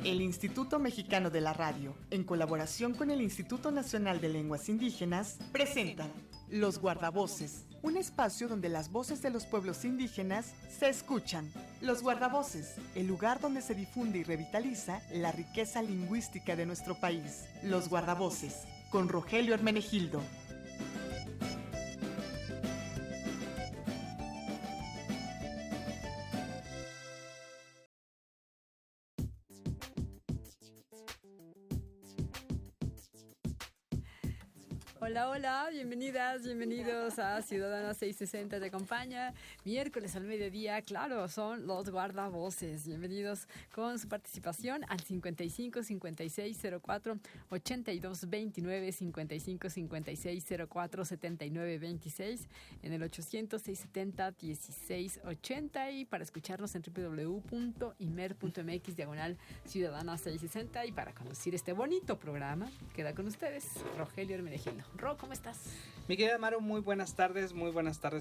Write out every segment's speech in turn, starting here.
El Instituto Mexicano de la Radio, en colaboración con el Instituto Nacional de Lenguas Indígenas, presentan Los Guardavoces, un espacio donde las voces de los pueblos indígenas se escuchan. Los Guardavoces, el lugar donde se difunde y revitaliza la riqueza lingüística de nuestro país. Los Guardavoces, con Rogelio Hermenegildo. Hola, hola, bienvenidas, bienvenidos a Ciudadana 660 te acompaña. Miércoles al mediodía, claro, son los guardavoces. Bienvenidos con su participación al 55 56 04 82 29, 55 56 04 79 26, en el 800 670 16 80 y para escucharnos en www.imer.mx/Ciudadana 660 y para conducir este bonito programa, queda con ustedes Rogelio Hermenegildo. Ro, ¿cómo estás? Mi querida Maru, muy buenas tardes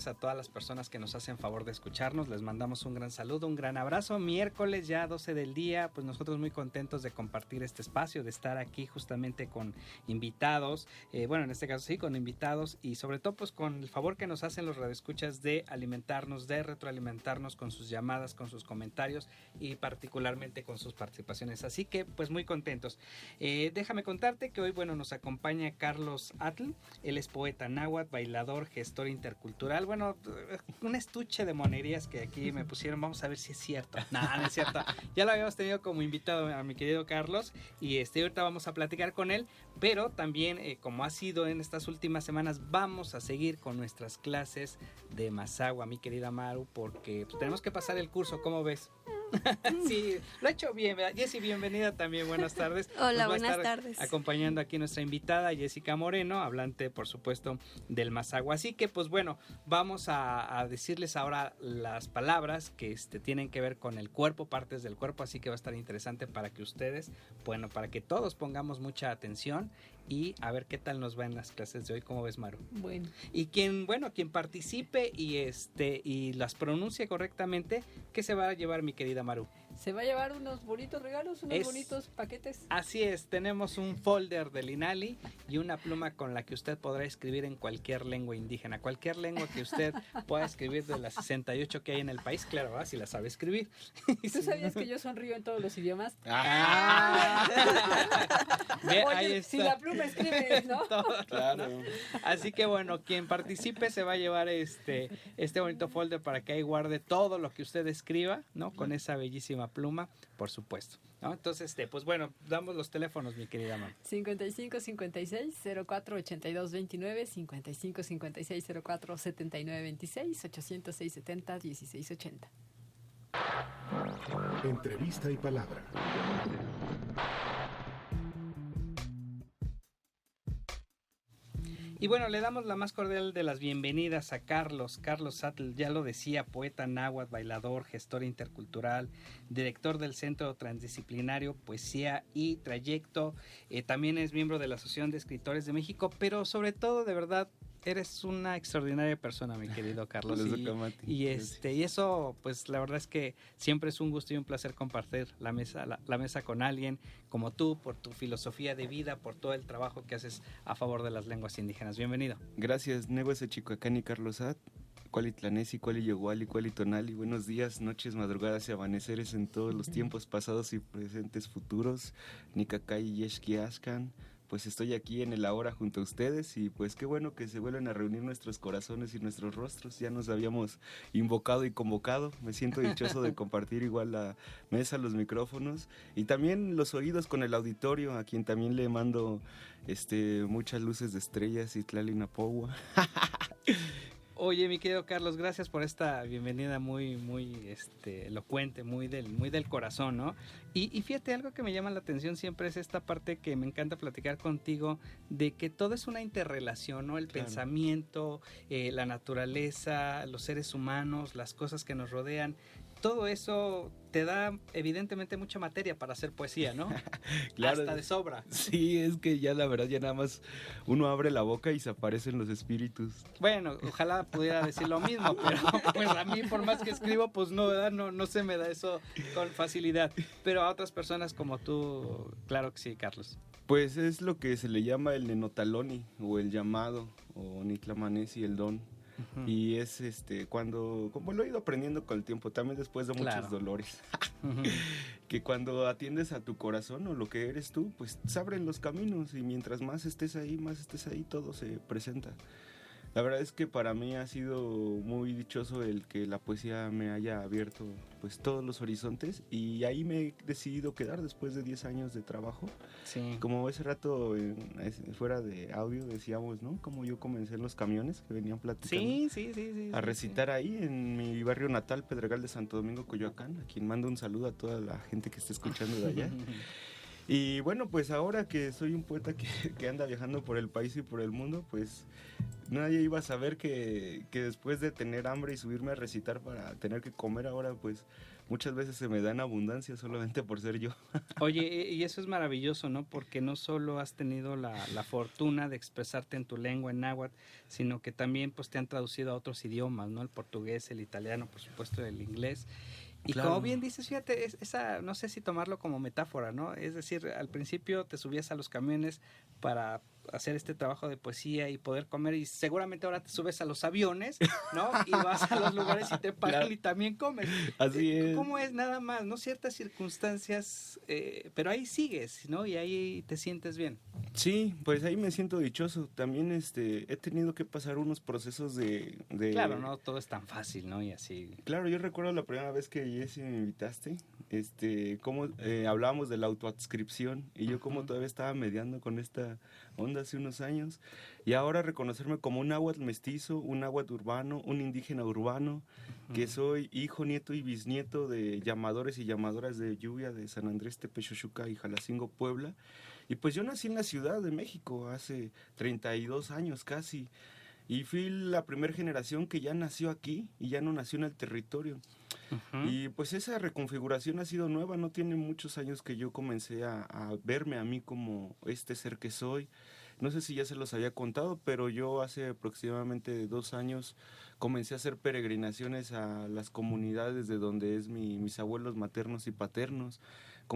a todas las personas que nos hacen favor de escucharnos. Les mandamos un gran saludo, un gran abrazo. Miércoles ya 12 del día, pues nosotros muy contentos de compartir este espacio, de estar aquí justamente con invitados, bueno, en este caso sí, con invitados y sobre todo pues con el favor que nos hacen los radioescuchas de alimentarnos, de retroalimentarnos con sus llamadas, con sus comentarios y particularmente con sus participaciones. Así que pues muy contentos. Déjame contarte que hoy, bueno, nos acompaña Carlos Atl. Él es poeta náhuatl, bailador, gestor intercultural. Bueno, un estuche de monerías que aquí me pusieron. Vamos a ver si es cierto. No es cierto. Ya lo habíamos tenido como invitado a mi querido Carlos y ahorita vamos a platicar con él. Pero también, como ha sido en estas últimas semanas, vamos a seguir con nuestras clases de mazahua, mi querida Maru, porque pues, tenemos que pasar el curso. ¿Cómo ves? Sí, lo ha hecho bien, ¿verdad? Jessy, bienvenida también, buenas tardes. Hola, buenas tardes. Acompañando aquí nuestra invitada Jessica Moreno, hablante por supuesto del mazahua. Así que pues bueno, vamos a decirles ahora las palabras que tienen que ver con el cuerpo, partes del cuerpo, así que va a estar interesante para que ustedes, bueno, para que todos pongamos mucha atención y a ver qué tal nos va en las clases de hoy. ¿Cómo ves, Maru? Bueno. Y quien participe y las pronuncie correctamente, ¿qué se va a llevar, mi querida Maru? Se va a llevar unos bonitos regalos, unos bonitos paquetes. Así es, tenemos un folder del INALI y una pluma con la que usted podrá escribir en cualquier lengua indígena, cualquier lengua que usted pueda escribir de las 68 que hay en el país, claro, ¿verdad? Si la sabe escribir. ¿Tú sabías que yo sonrío en todos los idiomas? Ve, oye, ahí está. Si la pluma escribe, ¿no? Todo, claro. Así que bueno, quien participe se va a llevar este bonito folder para que ahí guarde todo lo que usted escriba, ¿no? Con esa bellísima pluma, por supuesto, ¿no? Entonces, pues bueno, damos los teléfonos, mi querida mamá. 55 56 04 82 29, 55 56 04 79 26, 800 670 16 80. Entrevista y palabra. Y bueno, le damos la más cordial de las bienvenidas a Carlos Atl, ya lo decía, poeta náhuatl, bailador, gestor intercultural, director del Centro Transdisciplinario Poesía y Trayecto, también es miembro de la Asociación de Escritores de México, pero sobre todo, de verdad, eres una extraordinaria persona, mi querido Carlos. Y eso, pues la verdad es que siempre es un gusto y un placer compartir la mesa con alguien como tú, por tu filosofía de vida, por todo el trabajo que haces a favor de las lenguas indígenas. Bienvenido. Gracias, Nehuese Chicoacani Carlos At, Cuali Tlanesi, Cuali Yoguali, Cuali Tonali. Buenos días, noches, madrugadas y amaneceres en todos los tiempos pasados y presentes futuros. Nicacay Yeshki Ashkan. Pues estoy aquí en el ahora junto a ustedes y pues qué bueno que se vuelven a reunir nuestros corazones y nuestros rostros. Ya nos habíamos invocado y convocado. Me siento dichoso de compartir igual la mesa, los micrófonos y también los oídos con el auditorio, a quien también le mando muchas luces de estrellas y Tlalinapowa. Oye, mi querido Carlos, gracias por esta bienvenida muy elocuente, muy del corazón, ¿no? Y fíjate, algo que me llama la atención siempre es esta parte que me encanta platicar contigo, de que todo es una interrelación, ¿no? El pensamiento, la naturaleza, los seres humanos, las cosas que nos rodean, todo eso te da evidentemente mucha materia para hacer poesía, ¿no? Claro. Hasta de sobra. Sí, es que ya la verdad ya nada más uno abre la boca y se aparecen los espíritus. Bueno, ojalá pudiera decir lo mismo, pero pues a mí por más que escribo, pues no, ¿verdad? No se me da eso con facilidad. Pero a otras personas como tú, claro que sí, Carlos. Pues es lo que se le llama el nenotaloni o el llamado o nitlamanesi, el don. Ujú. Y es cuando, como lo he ido aprendiendo con el tiempo, también después de Claro. muchos dolores, Ujú. que cuando atiendes a tu corazón o lo que eres tú, pues se abren los caminos y mientras más estés ahí, todo se presenta. La verdad es que para mí ha sido muy dichoso el que la poesía me haya abierto pues todos los horizontes y ahí me he decidido quedar después de 10 años de trabajo. Sí. Como ese rato fuera de audio decíamos, ¿no? Como yo comencé en los camiones que venían platicando. Sí. A recitar ahí en mi barrio natal, Pedregal de Santo Domingo, Coyoacán, a quien mando un saludo a toda la gente que está escuchando de allá. Y bueno, pues ahora que soy un poeta que anda viajando por el país y por el mundo, pues nadie iba a saber que después de tener hambre y subirme a recitar para tener que comer ahora, pues muchas veces se me da en abundancia solamente por ser yo. Oye, y eso es maravilloso, ¿no? Porque no solo has tenido la fortuna de expresarte en tu lengua, en náhuatl, sino que también pues te han traducido a otros idiomas, ¿no? El portugués, el italiano, por supuesto, el inglés. Y Claro. como bien dices, fíjate, esa, no sé si tomarlo como metáfora, ¿no? Es decir, al principio te subías a los camiones para hacer este trabajo de poesía y poder comer y seguramente ahora te subes a los aviones, ¿no? Y vas a los lugares y te pagan Claro. y también comes. Así es. ¿Cómo es nada más, no? Ciertas circunstancias, pero ahí sigues, ¿no? Y ahí te sientes bien. Sí, pues ahí me siento dichoso. También he tenido que pasar unos procesos de... Claro, no todo es tan fácil, ¿no? Y así. Claro, yo recuerdo la primera vez que Jessy me invitaste, cómo hablábamos de la autoadscripción y yo como Ujú. todavía estaba mediando con esta onda hace unos años y ahora reconocerme como un náhuatl mestizo, un náhuatl urbano, un indígena urbano, que soy hijo, nieto y bisnieto de llamadores y llamadoras de lluvia de San Andrés Tepechochuca y Jalacingo, Puebla. Y pues yo nací en la Ciudad de México hace 32 años casi. Y fui la primera generación que ya nació aquí y ya no nació en el territorio. Ujú. Y pues esa reconfiguración ha sido nueva, no tiene muchos años que yo comencé a verme a mí como este ser que soy. No sé si ya se los había contado, pero yo hace aproximadamente 2 años comencé a hacer peregrinaciones a las comunidades de donde es mis abuelos maternos y paternos.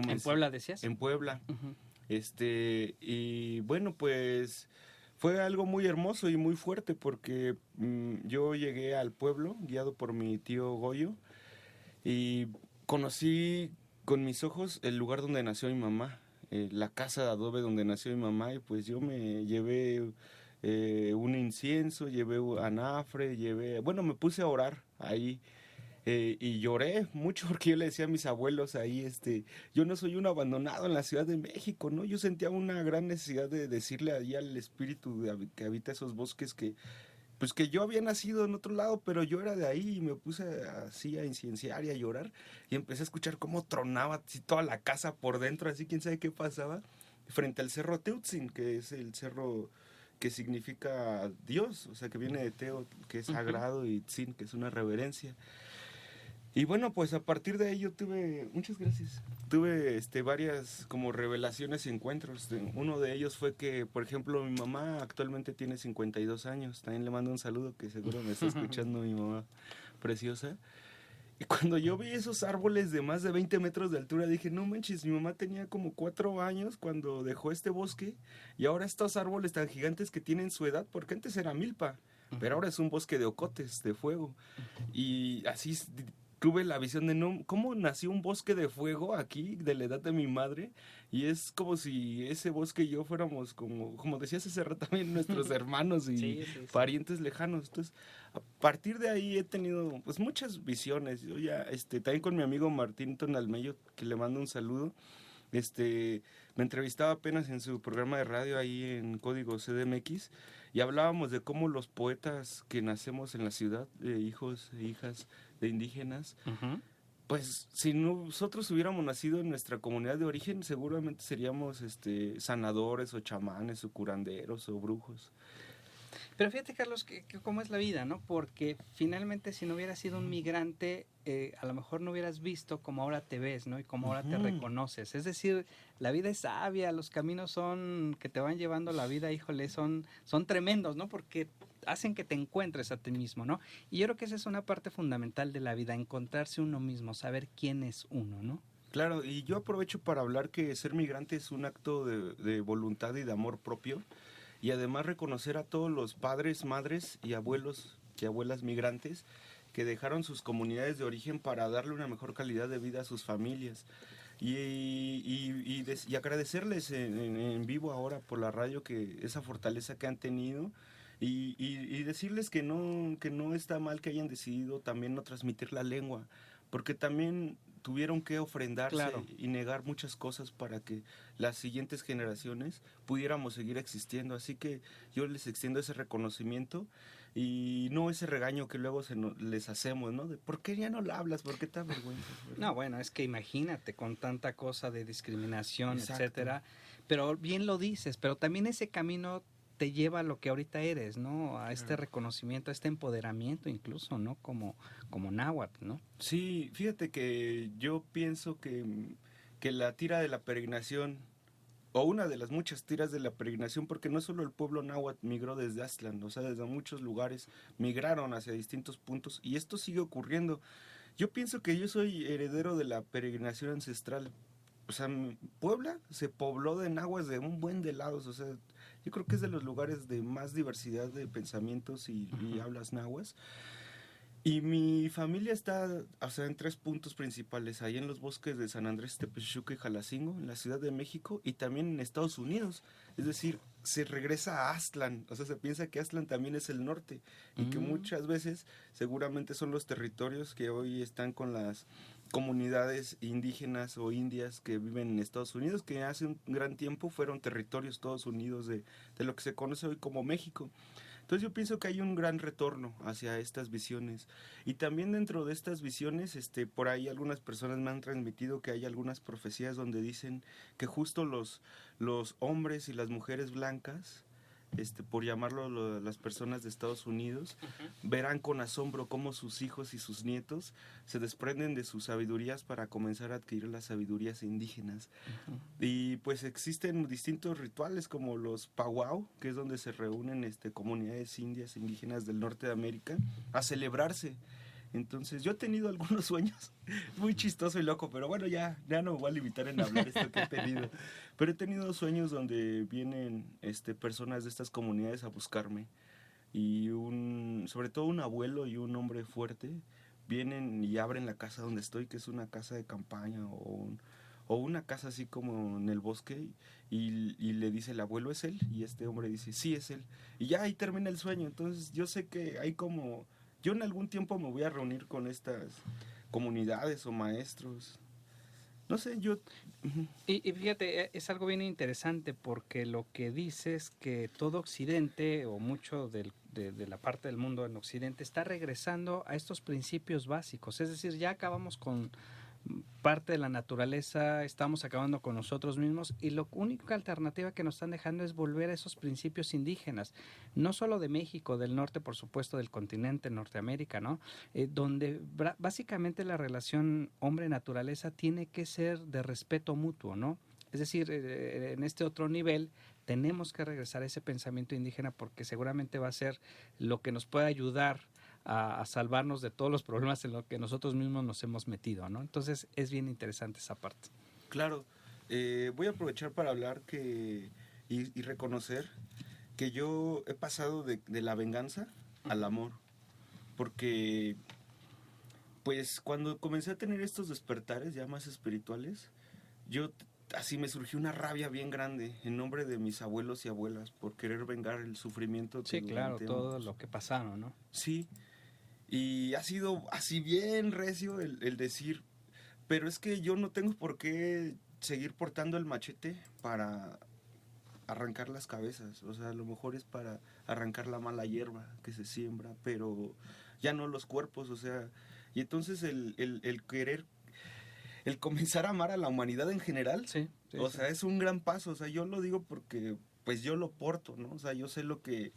¿En Puebla decías? En Puebla. Ujú. Y bueno, pues fue algo muy hermoso y muy fuerte porque yo llegué al pueblo guiado por mi tío Goyo y conocí con mis ojos el lugar donde nació mi mamá, la casa de adobe donde nació mi mamá y pues yo me llevé un incienso, llevé anafre, me puse a orar ahí. Y lloré mucho porque yo le decía a mis abuelos ahí, yo no soy un abandonado en la Ciudad de México, ¿no? Yo sentía una gran necesidad de decirle ahí al espíritu que habita esos bosques pues que yo había nacido en otro lado, pero yo era de ahí y me puse así a incienciar y a llorar y empecé a escuchar cómo tronaba así toda la casa por dentro, así quién sabe qué pasaba, frente al cerro Teutzin, que es el cerro que significa Dios, o sea, que viene de Teo, que es sagrado, y Tzin, que es una reverencia. Y bueno, pues a partir de ahí yo muchas gracias, tuve varias como revelaciones y encuentros. Uno de ellos fue que, por ejemplo, mi mamá actualmente tiene 52 años, también le mando un saludo que seguro me está escuchando mi mamá preciosa. Y cuando yo vi esos árboles de más de 20 metros de altura, dije, no manches, mi mamá tenía como 4 años cuando dejó este bosque y ahora estos árboles tan gigantes que tienen su edad, porque antes era milpa, pero ahora es un bosque de ocotes, de fuego. Y así tuve la visión de cómo nació un bosque de fuego aquí de la edad de mi madre y es como si ese bosque y yo fuéramos como decías hace rato también nuestros hermanos y Sí. parientes lejanos. Entonces a partir de ahí he tenido pues muchas visiones. Yo ya también con mi amigo Martín Tonalmello, que le mando un saludo, me entrevistaba apenas en su programa de radio ahí en Código CDMX y hablábamos de cómo los poetas que nacemos en la ciudad, hijos e hijas de indígenas, Ujú. pues si nosotros hubiéramos nacido en nuestra comunidad de origen, seguramente seríamos sanadores o chamanes o curanderos o brujos. Pero fíjate, Carlos, que cómo es la vida, ¿no? Porque finalmente si no hubieras sido un migrante, a lo mejor no hubieras visto como ahora te ves, ¿no? Y como ahora te reconoces. Es decir, la vida es sabia, los caminos son que te van llevando la vida, híjole, son tremendos, ¿no? Porque hacen que te encuentres a ti mismo, ¿no? Y yo creo que esa es una parte fundamental de la vida, encontrarse uno mismo, saber quién es uno, ¿no? Claro, y yo aprovecho para hablar que ser migrante es un acto de voluntad y de amor propio, y además reconocer a todos los padres, madres y abuelos y abuelas migrantes que dejaron sus comunidades de origen para darle una mejor calidad de vida a sus familias. Y agradecerles en vivo ahora por la radio que esa fortaleza que han tenido y decirles que no está mal que hayan decidido también no transmitir la lengua, porque también tuvieron que ofrendarse y negar muchas cosas para que las siguientes generaciones pudiéramos seguir existiendo. Así que yo les extiendo ese reconocimiento y no ese regaño que luego les hacemos, ¿no? De ¿por qué ya no la hablas? ¿Por qué te avergüenzas? No, bueno, es que imagínate con tanta cosa de discriminación, Exacto. etcétera. Pero bien lo dices, pero también ese camino te lleva a lo que ahorita eres, ¿no? A este reconocimiento, a este empoderamiento incluso, ¿no? Como náhuatl, ¿no? Sí, fíjate que yo pienso que la tira de la peregrinación, o una de las muchas tiras de la peregrinación, porque no solo el pueblo náhuatl migró desde Aztlán, o sea, desde muchos lugares migraron hacia distintos puntos, y esto sigue ocurriendo. Yo pienso que yo soy heredero de la peregrinación ancestral. O sea, Puebla se pobló de náhuatl de un buen de lados, o sea, yo creo que es de los lugares de más diversidad de pensamientos y hablas náhuatl. Y mi familia está, o sea, en 3 puntos principales, ahí en los bosques de San Andrés, Tepechuca y Jalacingo, en la Ciudad de México, y también en Estados Unidos. Es decir, se regresa a Aztlán, o sea, se piensa que Aztlán también es el norte, y que muchas veces seguramente son los territorios que hoy están con las comunidades indígenas o indias que viven en Estados Unidos, que hace un gran tiempo fueron territorios todos unidos de lo que se conoce hoy como México. Entonces yo pienso que hay un gran retorno hacia estas visiones. Y también dentro de estas visiones, por ahí algunas personas me han transmitido que hay algunas profecías donde dicen que justo los hombres y las mujeres blancas, por llamarlo las personas de Estados Unidos, verán con asombro cómo sus hijos y sus nietos se desprenden de sus sabidurías para comenzar a adquirir las sabidurías indígenas. Y pues existen distintos rituales como los powwow, que es donde se reúnen comunidades indias indígenas del norte de América a celebrarse. Entonces yo he tenido algunos sueños, muy chistoso y loco, pero bueno, ya no me voy a limitar en hablar esto que he tenido. Pero he tenido sueños donde vienen personas de estas comunidades a buscarme y sobre todo un abuelo y un hombre fuerte vienen y abren la casa donde estoy, que es una casa de campaña o una casa así como en el bosque, y le dice el abuelo, ¿es él? Y este hombre dice, sí, es él. Y ya ahí termina el sueño. Entonces yo sé que hay como... Yo en algún tiempo me voy a reunir con estas comunidades o maestros. No sé, yo... Y fíjate, es algo bien interesante porque lo que dice es que todo Occidente o mucho de la parte del mundo en Occidente está regresando a estos principios básicos. Es decir, ya acabamos con parte de la naturaleza, estamos acabando con nosotros mismos y la única alternativa que nos están dejando es volver a esos principios indígenas, no solo de México, del norte, por supuesto, del continente Norteamérica, ¿no? Donde básicamente la relación hombre-naturaleza tiene que ser de respeto mutuo, ¿no? Es decir, en este otro nivel tenemos que regresar a ese pensamiento indígena porque seguramente va a ser lo que nos puede ayudar a salvarnos de todos los problemas en los que nosotros mismos nos hemos metido, ¿no? Entonces es bien interesante esa parte. Claro, voy a aprovechar para hablar y reconocer que yo he pasado de la venganza al amor, porque pues cuando comencé a tener estos despertares ya más espirituales, así me surgió una rabia bien grande en nombre de mis abuelos y abuelas por querer vengar el sufrimiento. Sí, claro, todo lo que pasaron, ¿no? Sí, y ha sido así bien recio el decir, pero es que yo no tengo por qué seguir portando el machete para arrancar las cabezas. O sea, a lo mejor es para arrancar la mala hierba que se siembra, pero ya no los cuerpos, o sea, y entonces el querer, el comenzar a amar a la humanidad en general, sí, o sea, es un gran paso. O sea, yo lo digo porque pues yo lo porto, ¿no? O sea, yo sé lo que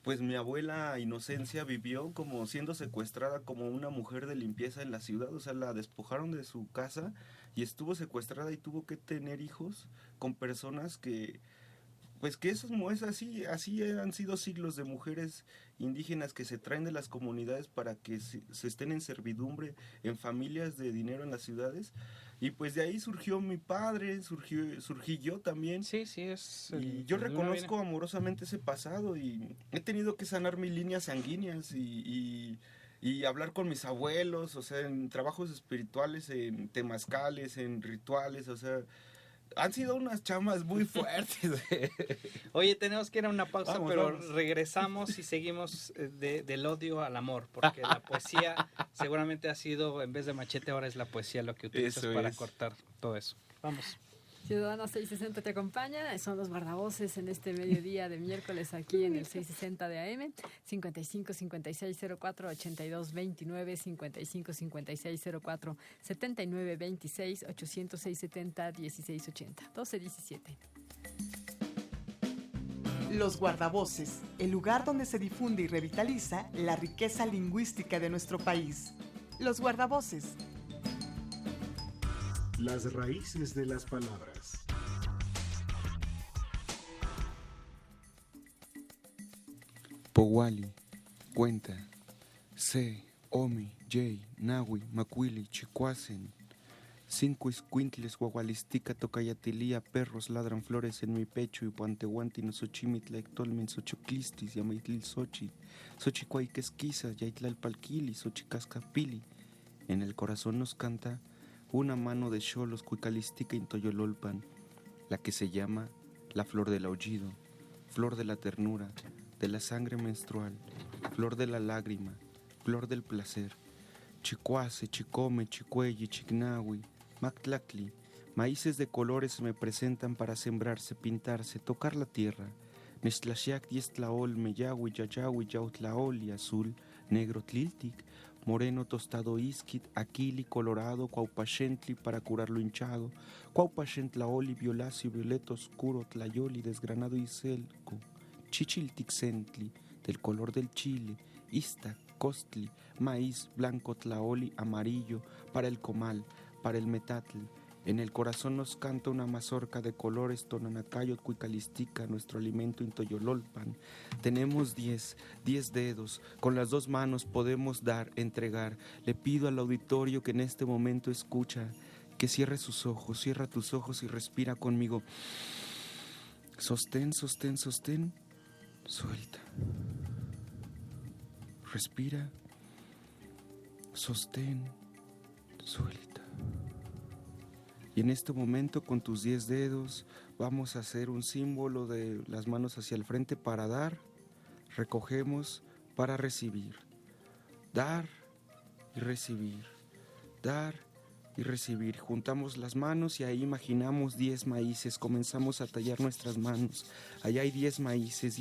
pues mi abuela Inocencia vivió como siendo secuestrada como una mujer de limpieza en la ciudad, o sea, la despojaron de su casa y estuvo secuestrada y tuvo que tener hijos con personas que, pues que eso es así han sido siglos de mujeres indígenas que se traen de las comunidades para que se estén en servidumbre en familias de dinero en las ciudades. Y pues de ahí surgió mi padre, surgí yo también. Sí, sí, es... Y yo de una reconozco viene. amorosamente ese pasado y he tenido que sanar mis líneas sanguíneas y hablar con mis abuelos, o sea, en trabajos espirituales, en temazcales, en rituales, o sea, han sido unas chamas muy fuertes. Oye, tenemos que ir a una pausa, Vamos, pero vamos. regresamos y seguimos del odio al amor, porque la poesía seguramente ha sido, en vez de machete, ahora es la poesía lo que utilizas Eso para es. cortar todo eso. Vamos. Ciudadana 660 te acompaña, son los guardavoces en este mediodía de miércoles aquí en el 660 de AM, 55 56 04 82 29, 55 56 04 79 26, 806 70 16 80, 12 17. Los guardavoces, el lugar donde se difunde y revitaliza la riqueza lingüística de nuestro país. Los guardavoces. Las raíces de las palabras. Powali, Cuenta, Se, Omi, Jay, Nahui, Macuili, Chicuacen. 5 escuintles, Guagualistica, Tocayatilía, perros ladran flores en mi pecho y Puantehuanti, Nosochimitla, Ectolmen, Xochoclistis, Yamaitlil, Xochicuayquesquiza, Yaitlalpalquili, Xochicascapili. En el corazón nos canta una mano de xolos, Cuicalistica, Intoyololpan, la que se llama la flor del aullido, flor de la ternura, de la sangre menstrual, flor de la lágrima, flor del placer. Chicuace, Chicome, Chicuelli, Chignahui, Mactlacli, maíces de colores me presentan para sembrarse, pintarse, tocar la tierra. Nextlaxiac, Diestlaol, Meyahui, Yayahui, Yautlaoli, azul, negro, Tliltic, moreno, tostado, isquit, aquili, colorado, cuaupachentli para curar lo hinchado, cuaupachentlaoli, violáceo, violeta oscuro, tlayoli, desgranado y celco, chichiltixentli, del color del chile, ista, costli, maíz, blanco, tlaoli, amarillo, para el comal, para el metatl. En el corazón nos canta una mazorca de colores, tonanacayot, cuicalistica, nuestro alimento intoyololpan. Tenemos 10 dedos, con las 2 manos podemos dar, entregar. Le pido al auditorio que en este momento escucha, que cierre sus ojos, cierra tus ojos y respira conmigo. Sostén, sostén, sostén, suelta. Respira, sostén, suelta. Y en este momento con tus 10 dedos vamos a hacer un símbolo de las manos hacia el frente para dar, recogemos para recibir. Dar y recibir, dar y recibir. Juntamos las manos y ahí imaginamos 10 maíces, comenzamos a tallar nuestras manos. Allá hay 10 maíces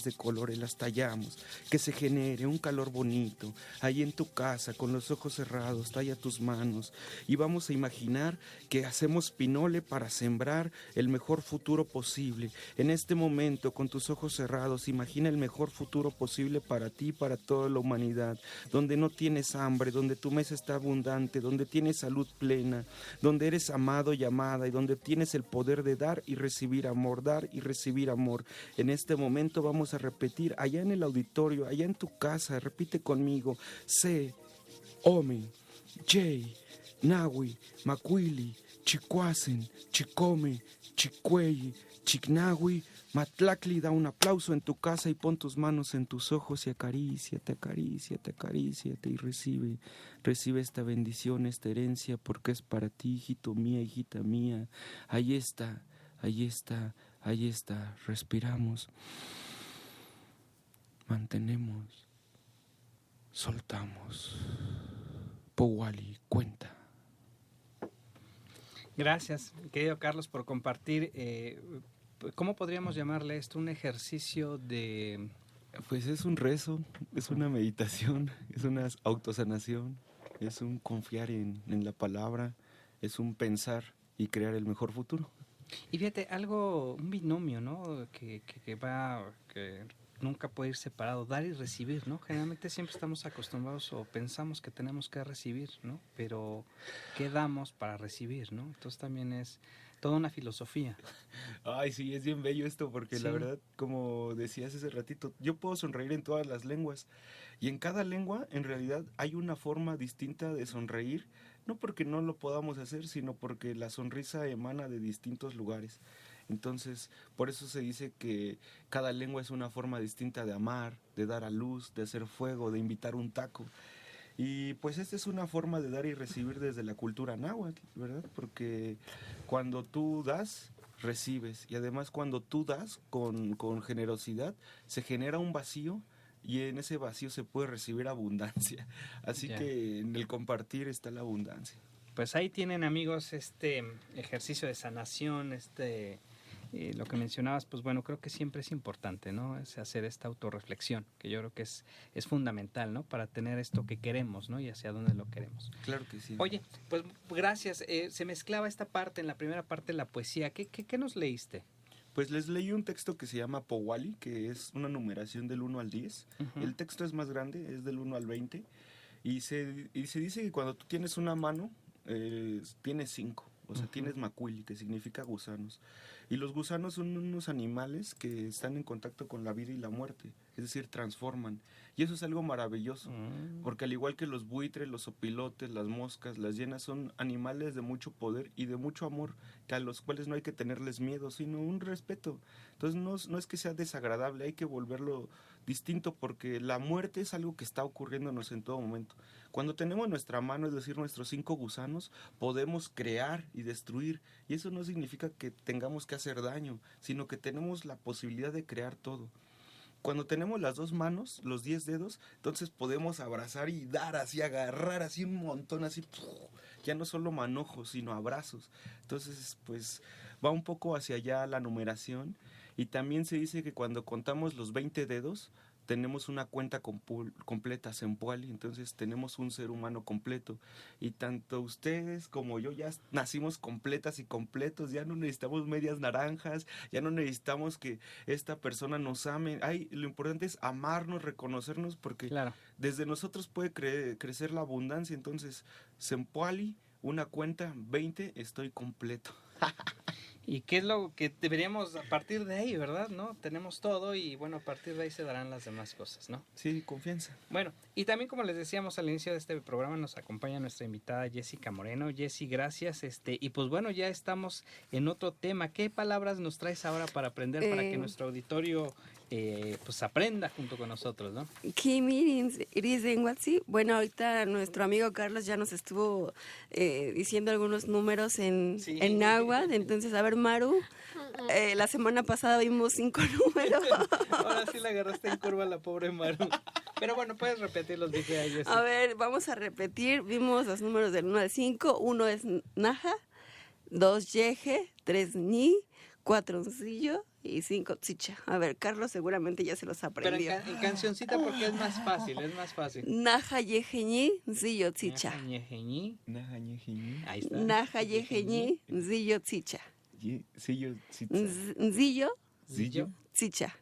de colores, las tallamos, que se genere un calor bonito. Ahí en tu casa, con los ojos cerrados, talla tus manos y vamos a imaginar que hacemos pinole para sembrar el mejor futuro posible. En este momento, con tus ojos cerrados, imagina el mejor futuro posible para ti y para toda la humanidad, donde no tienes hambre, donde tu mesa está abundante, donde tienes salud plena, donde eres amado y amada y donde tienes el poder de dar y recibir amor, dar y recibir amor. En este momento vamos a repetir allá en el auditorio, allá en tu casa, repite conmigo: Se, Omi, Jay, Nahui, Macuili, Chicuacen, Chicome, Chicuelli, Chignahui, Matlacli. Da un aplauso en tu casa y pon tus manos en tus ojos y acaríciate, acaríciate, acaríciate y recibe esta bendición, esta herencia, porque es para ti, hijito mía, hijita mía. Ahí está, ahí está, ahí está. Respiramos, mantenemos, soltamos. Powali, cuenta. Gracias, querido Carlos, por compartir. ¿Cómo podríamos llamarle esto? Un ejercicio de... Pues es un rezo, es una meditación, es una autosanación, es un confiar en la palabra, es un pensar y crear el mejor futuro. Y fíjate, un binomio, ¿no? Que nunca puede ir separado, dar y recibir, ¿no? Generalmente siempre estamos acostumbrados o pensamos que tenemos que recibir, ¿no? Pero ¿qué damos para recibir, no? Entonces también es toda una filosofía. Ay, sí, es bien bello esto, porque la verdad, como decías hace ratito, yo puedo sonreír en todas las lenguas, y en cada lengua, en realidad, hay una forma distinta de sonreír, no porque no lo podamos hacer, sino porque la sonrisa emana de distintos lugares. Entonces, por eso se dice que cada lengua es una forma distinta de amar, de dar a luz, de hacer fuego, de invitar un taco. Y pues esta es una forma de dar y recibir desde la cultura náhuatl, ¿verdad? Porque cuando tú das, recibes. Y además cuando tú das con generosidad, se genera un vacío y en ese vacío se puede recibir abundancia. Así que en el compartir está la abundancia. Pues ahí tienen, amigos, este ejercicio de sanación, lo que mencionabas, pues bueno, creo que siempre es importante, ¿no? Es hacer esta autorreflexión, que yo creo que es fundamental, ¿no? Para tener esto que queremos, ¿no? Y hacia dónde lo queremos. Claro que sí. Oye, pues gracias. Se mezclaba esta parte, en la primera parte, la poesía. ¿Qué nos leíste? Pues les leí un texto que se llama Powali, que es una numeración del 1 al 10. Uh-huh. El texto es más grande, es del 1 al 20. Y se dice que cuando tú tienes una mano, tienes 5. O sea, tienes macuili, que significa gusanos. Y los gusanos son unos animales que están en contacto con la vida y la muerte. Es decir, transforman. Y eso es algo maravilloso. Porque al igual que los buitres, los opilotes, las moscas, las hienas, son animales de mucho poder y de mucho amor, que a los cuales no hay que tenerles miedo, sino un respeto. Entonces no es que sea desagradable, hay que volverlo distinto, porque la muerte es algo que está ocurriéndonos en todo momento. Cuando tenemos nuestra mano, es decir, nuestros 5 gusanos, podemos crear y destruir. Y eso no significa que tengamos que hacer daño, sino que tenemos la posibilidad de crear todo. Cuando tenemos las 2 manos, los 10 dedos, entonces podemos abrazar y dar así, agarrar así un montón, así, ya no solo manojos, sino abrazos. Entonces, pues, va un poco hacia allá la numeración. Y también se dice que cuando contamos los 20 dedos, tenemos una cuenta completa, Sempoali, entonces tenemos un ser humano completo. Y tanto ustedes como yo ya nacimos completas y completos, ya no necesitamos medias naranjas, ya no necesitamos que esta persona nos ame. Lo importante es amarnos, reconocernos, porque desde nosotros puede crecer la abundancia. Entonces, Sempoali, una cuenta, 20, estoy completo. ¿Y qué es lo que deberíamos a partir de ahí, verdad? ¿No? Tenemos todo y bueno, a partir de ahí se darán las demás cosas, ¿no? Sí, confianza. Bueno, y también como les decíamos al inicio de este programa, nos acompaña nuestra invitada Jessica Moreno. Jessy, gracias. Y pues bueno, ya estamos en otro tema. ¿Qué palabras nos traes ahora para aprender, para que nuestro auditorio pues aprenda junto con nosotros, ¿no? Bueno, ahorita nuestro amigo Carlos ya nos estuvo diciendo algunos números en náhuatl, entonces a ver, Maru, la semana pasada vimos 5 números. Ahora sí la agarraste en curva la pobre Maru. Pero bueno, puedes repetirlos, dice ahí. A ver, vamos a repetir, vimos los números del 1 al 5, 1 es naja, 2 yeje, 3 ni, 4 uncillo y 5 tzicha. A ver, Carlos seguramente ya se los aprendió. Pero en cancioncita porque es más fácil, Naja yejeñi, uncillo tzicha. Naja yejeñi. Ahí está. Naja yejeñi, uncillo tzicha. Zillo. Tzicha.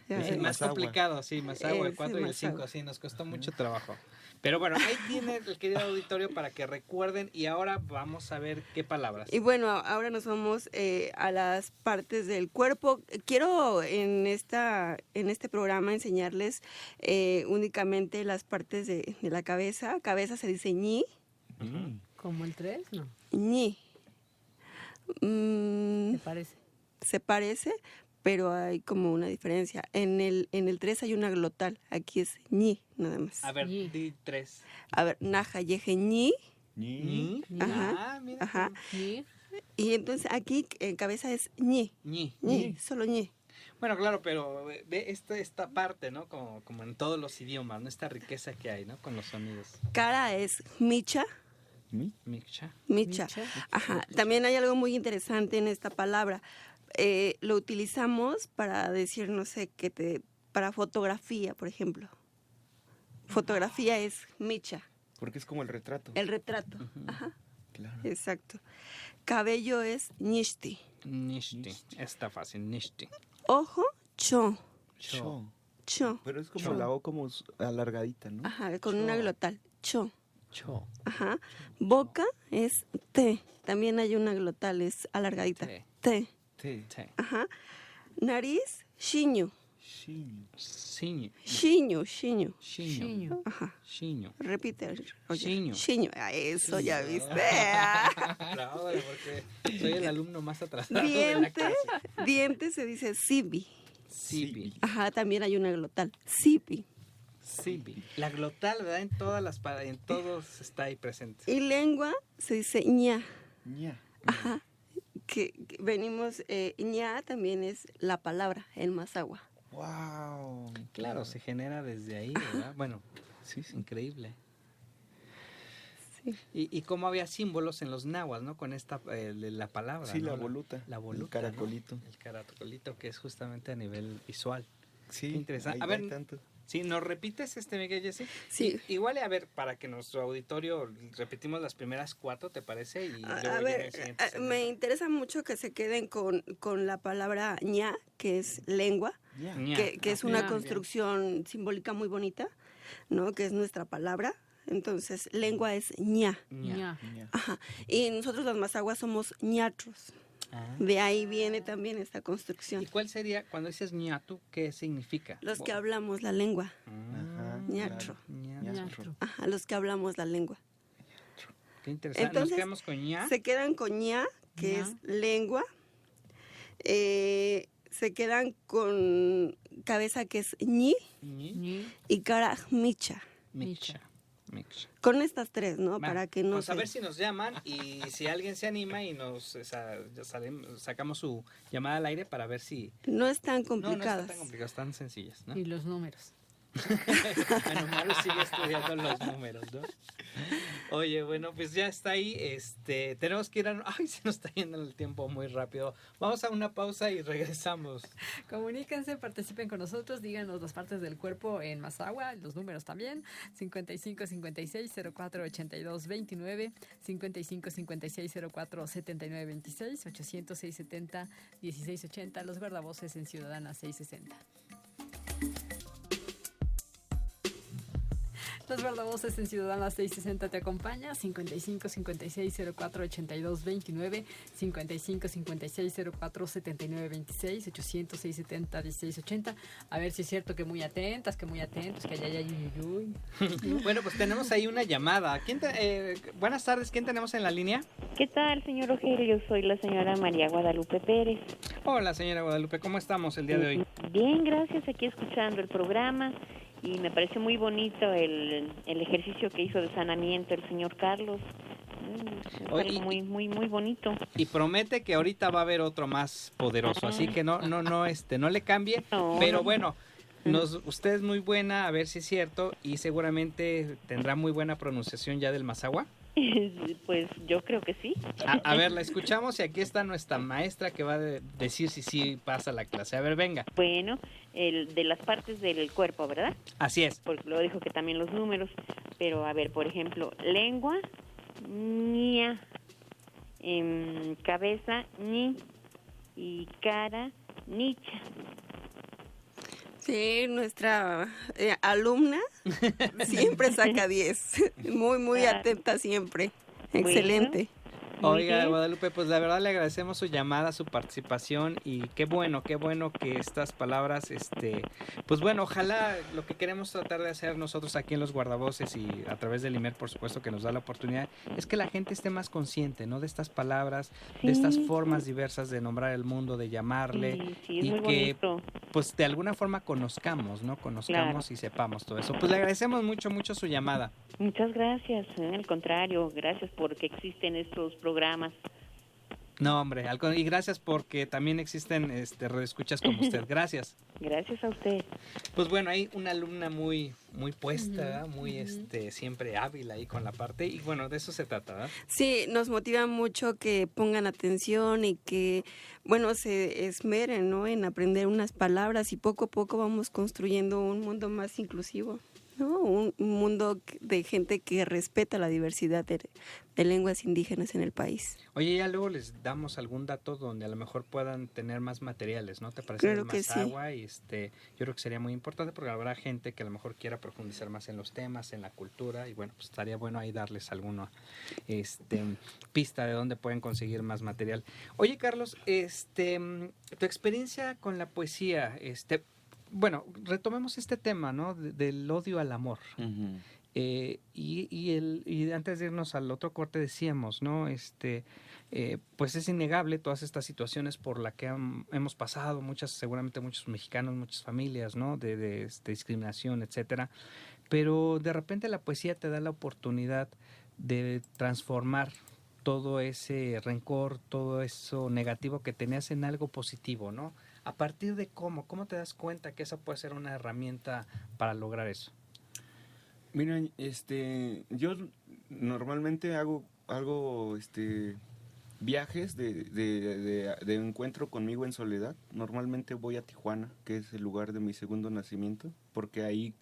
Es más complicado, sí, más agua, el 4 y el 5, sí, nos costó mucho trabajo. Pero bueno, ahí tiene el querido auditorio para que recuerden y ahora vamos a ver qué palabras. Y bueno, ahora nos vamos a las partes del cuerpo. Quiero en este programa enseñarles únicamente las partes de la cabeza. Cabeza se dice ñi. ¿Como el 3? No. Ñi. ¿Te parece? Se parece, pero hay como una diferencia. En el 3 hay una glotal, aquí es ñi, nada más. A ver, di 3. A ver, naja, yeje, ñi. Ñi. Ajá, mira. ajá. Ñi. Y entonces aquí en cabeza es ñi. Ñi. Solo ñi. Bueno, claro, pero ve esta parte, ¿no? Como en todos los idiomas, ¿no? Esta riqueza que hay, ¿no? Con los sonidos. Cara es micha. Micha. Ajá. También hay algo muy interesante en esta palabra. Lo utilizamos para decir, no sé, para fotografía, por ejemplo. Fotografía es micha. Porque es como el retrato. El retrato. Ajá. Claro. Exacto. Cabello es nishti. Nishti. Está fácil, nishti. Ojo, cho. Cho. Cho. Pero es como la O como alargadita, ¿no? Ajá, con Cho. una glotal. Cho. Cho. Ajá. Boca es T. También hay una glotal, es alargadita. T. Te. Te. Ajá. Nariz, Shiño. Shiño. Siño. Shiño, Shiño. Shiño. Ajá. Shiño. Repite. Oye. Shiño. Shiño. Ah, eso ya viste. Bravo, porque soy el alumno más atrasado de la Diente. clase. Diente se dice sibi. Sibi. Ajá, también hay una glotal. Sibi. Sibi. La glotal, ¿verdad? En todos está ahí presente. Y lengua se dice ña. Ña. Ajá. Que venimos, ña también es la palabra, el mazahua. Wow. Claro, se genera desde ahí, ¿verdad? Bueno, Sí, sí. increíble. Sí. Y cómo había símbolos en los náhuatl, ¿no? Con esta, la palabra. Sí, ¿no? la voluta. La voluta. El caracolito. ¿no? El caracolito, que es justamente a nivel visual. Sí. Qué interesante. ahí A va ver, tanto. Sí, ¿nos repites Miguel Jessy? Sí. Igual, a ver, para que nuestro auditorio repetimos las primeras 4, ¿te parece? Y A luego ver, viene el siguiente segmento. me interesa mucho que se queden con la palabra ña, que es lengua, Ña. Ña. que es una Ña. construcción simbólica muy bonita, ¿no? Que es nuestra palabra. Entonces, lengua es ña. Ña. Ña. Ña. Ajá. Y nosotros los mazahuas somos ñatros. Ah. De ahí viene también esta ¿Y construcción. cuál sería, cuando dices ñatu, qué significa? Los que hablamos la lengua. Ajá. Ñatro. Ñatro. Ajá, los que hablamos la lengua. Qué interesante. Entonces, Nos quedamos con ña. Se quedan con ña, que Ña. es lengua. Se quedan con cabeza, que es ñi, ñi, Ñi. y cara, micha. micha. Micha. Con estas tres, ¿no? Va, Para que no vamos a se... ver si nos llaman y si alguien se anima y nos sacamos su llamada al aire para ver si... No están No, no complicadas. están tan complicadas, están sencillas, ¿no? Y los números. Bueno, Maru sigue estudiando los números, ¿no? Oye, bueno, pues ya está ahí. Tenemos que ir a... Ay, se nos está yendo el tiempo muy rápido. Vamos a una pausa y regresamos. Comuníquense, participen con nosotros, díganos las partes del cuerpo en mazahua, los números también, 55 56 04 82 29, 55 56 04 79 26, 800 670 16 80, los guardavoces en Ciudadana 660. Los guardavoces en Ciudadana 660 te acompaña, 55 56 04 82 29, 55 56 04 79 26, 800 670 16 80. A ver si es cierto que muy atentas, que muy atentos, que allá uy. Bueno, pues tenemos ahí una llamada. Buenas tardes, ¿quién tenemos en la línea? ¿Qué tal, señor Rogelio? Soy la señora María Guadalupe Pérez. Hola, señora Guadalupe, ¿cómo estamos el día de hoy? Bien, gracias, aquí escuchando el programa y me pareció muy bonito el ejercicio que hizo de sanamiento el señor Carlos. Es Oye, algo muy bonito. Y promete que ahorita va a haber otro más poderoso, así que no le cambie, No, pero no. bueno, usted es muy buena, a ver si es cierto, y seguramente tendrá muy buena pronunciación ya del mazahua. Pues yo creo que sí. A ver, la escuchamos y aquí está nuestra maestra que va a decir si sí pasa la clase. A ver, venga. Bueno, el de las partes del cuerpo, ¿verdad? Así es. Porque luego dijo que también los números. Pero a ver, por ejemplo, lengua, ña, cabeza, ñi, y cara, nicha. Sí, nuestra alumna siempre saca 10. Muy atenta siempre. Excelente. Muy Oiga, bien. Guadalupe, pues la verdad le agradecemos su llamada, su participación y qué bueno que estas palabras, pues bueno, ojalá lo que queremos tratar de hacer nosotros aquí en Los Guardavoces y a través del IMER, por supuesto, que nos da la oportunidad, es que la gente esté más consciente, ¿no? De estas palabras, de estas Sí. formas diversas de nombrar el mundo, de llamarle Sí, es y muy que, bonito. pues de alguna forma conozcamos, ¿no? Conozcamos y sepamos todo eso. Pues le agradecemos mucho su llamada. Muchas gracias, al contrario, gracias porque existen estos programas. No, hombre, y gracias porque también existen radioescuchas como usted. Gracias. Gracias a usted. Pues bueno, hay una alumna muy puesta, ¿verdad? Muy siempre hábil ahí con la parte y bueno, de eso se trata, ¿verdad? Sí, nos motiva mucho que pongan atención y que, bueno, se esmeren, ¿no? En aprender unas palabras y poco a poco vamos construyendo un mundo más inclusivo, ¿no? ¿no? Un mundo de gente que respeta la diversidad de lenguas indígenas en el país. Oye, ya luego les damos algún dato donde a lo mejor puedan tener más materiales, ¿no? ¿Te parece? Claro que más sí. agua y yo creo que sería muy importante porque habrá gente que a lo mejor quiera profundizar más en los temas, en la cultura y bueno, pues estaría bueno ahí darles alguna pista de dónde pueden conseguir más material. Oye, Carlos, tu experiencia con la poesía, bueno, retomemos este tema, ¿no? Del odio al amor. Uh-huh. Y antes de irnos al otro corte decíamos, ¿no? Pues es innegable todas estas situaciones por las que hemos pasado, seguramente muchos mexicanos, muchas familias, ¿no? De discriminación, etcétera. Pero de repente la poesía te da la oportunidad de transformar todo ese rencor, todo eso negativo que tenías en algo positivo, ¿no? ¿A partir de cómo te das cuenta que esa puede ser una herramienta para lograr eso? Mira, yo normalmente hago viajes de encuentro conmigo en soledad. Normalmente voy a Tijuana, que es el lugar de mi segundo nacimiento, porque ahí